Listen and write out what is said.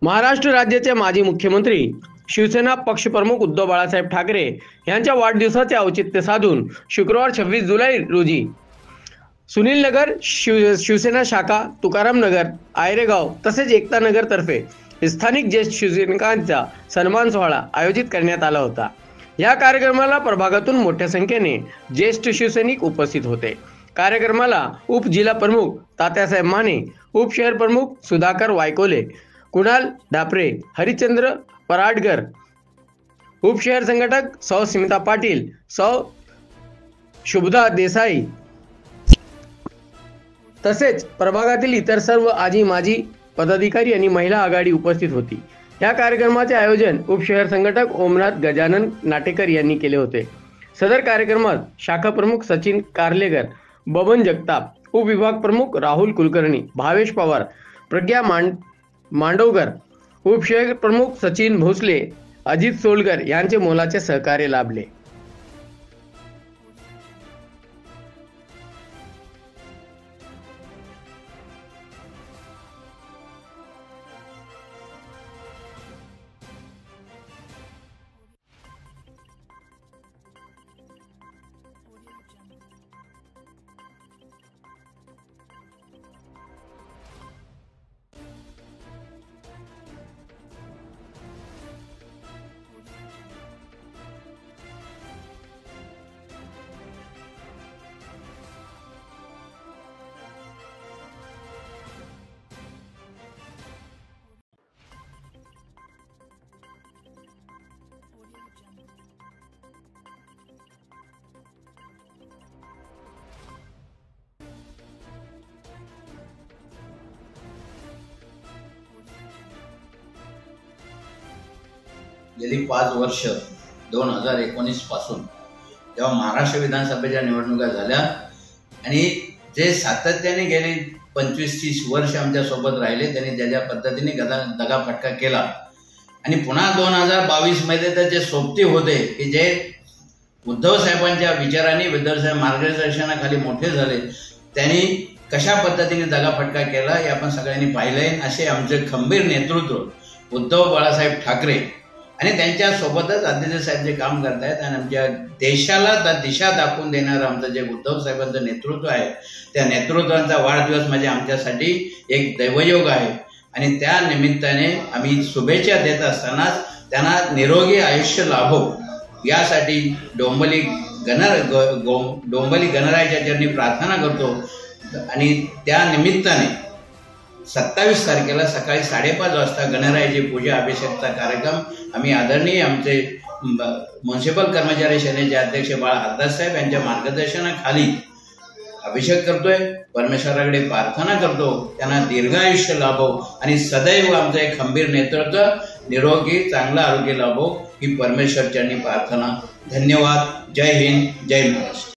महाराष्ट्र राज्याचे माजी मुख्यमंत्री शिवसेना पक्षप्रमुख उद्धव बाळासाहेब ठाकरे यांच्या वाढदिवसाचे औचित्य साधून शुक्रवार 26 जुलै रोजी सुनील नगर शिवसेना शाखा, तुकाराम नगर, आयरेगाव तसेच एकता नगर तर्फे स्थानिक ज्येष्ठ शिवसैनिकांचा सन्मान सोहळा आयोजित करण्यात आला होता। या कार्यक्रमाला प्रभागातून मोठ्या संख्येने ज्येष्ठ शिवसैनिक उपस्थित होते। कार्यक्रमाला उपजिल्हा प्रमुख तात्यासाहेब माने, उपशहर प्रमुख सुधाकर वायकोले, कुणाल ढापरे, हरिश्चंद्र पराडकर, उपशहर संघटक सौ स्मिता पाटील, सौ शुभदा देसाई तसेच प्रभागातील इतर सर्व आजी माजी पदाधिकारी आणि महिला आघाडी उपस्थित होती। या कार्यक्रमाचे आयोजन उपशहर संघटक ओमनाथ गजानन नाटेकर यांनी केले होते। सदर कार्यक्रमात शाखा प्रमुख सचिन कारलेकर, बबन जगताप, उपविभाग प्रमुख राहुल कुलकर्णी, भावेश पवार, प्रज्ञा मांडवकर, उपशहर प्रमुख सचिन भोसले, अजित सोलकर यांचे मोलाचे सहकार्य लाभले। गेली 5 वर्ष 2019 पासून जेव्हा महाराष्ट्र विधानसभेच्या निवडणुका झाल्या आणि जे सातत्याने गेली 25-30 वर्ष आमच्या सोबत राहिले, त्यांनी ज्या पद्धतीने दगाफटका केला आणि पुन्हा 2022 मध्ये तर जे सोबती होते की जे उद्धव साहेबांच्या विचारांनी, उद्धव साहेब मार्गदर्शनाखाली मोठे झाले, त्यांनी कशा पद्धतीने दगाफटका केला हे आपण सगळ्यांनी पाहिलंय। असे आमचे खंबीर नेतृत्व उद्धव बाळासाहेब ठाकरे आणि त्यांच्या सोबतच आदित्य साहेब जे काम करतायत आणि आमच्या देशाला दिशा दाखवून देणारं आमचं जे उद्धव साहेबांचं नेतृत्व आहे, त्या नेतृत्वाचा वाढदिवस म्हणजे आमच्यासाठी एक दैवयोग आहे आणि त्या निमित्ताने आम्ही शुभेच्छा देत असतानाच त्यांना निरोगी आयुष्य लाभो यासाठी डोंबली गणरायाच्या चरणी प्रार्थना करतो आणि त्या निमित्ताने 27 तारखेला सकाळी 5:30 वाजता गणरायाची पूजा अभिषेकचा कार्यक्रम आम्ही आदरणीय आमचे म्युनिसिपल कर्मचारी सेनेचे अध्यक्ष बाळा हरदास साहेब यांच्या मार्गदर्शनाखाली अभिषेक करतोय। परमेश्वराकडे प्रार्थना करतो त्यांना दीर्घायुष्य लाभो आणि सदैव आमचं एक खंबीर नेतृत्व निरोगी चांगलं आरोग्य लाभो ही परमेश्वर चरणी प्रार्थना। धन्यवाद। जय हिंद, जय महाराष्ट्र।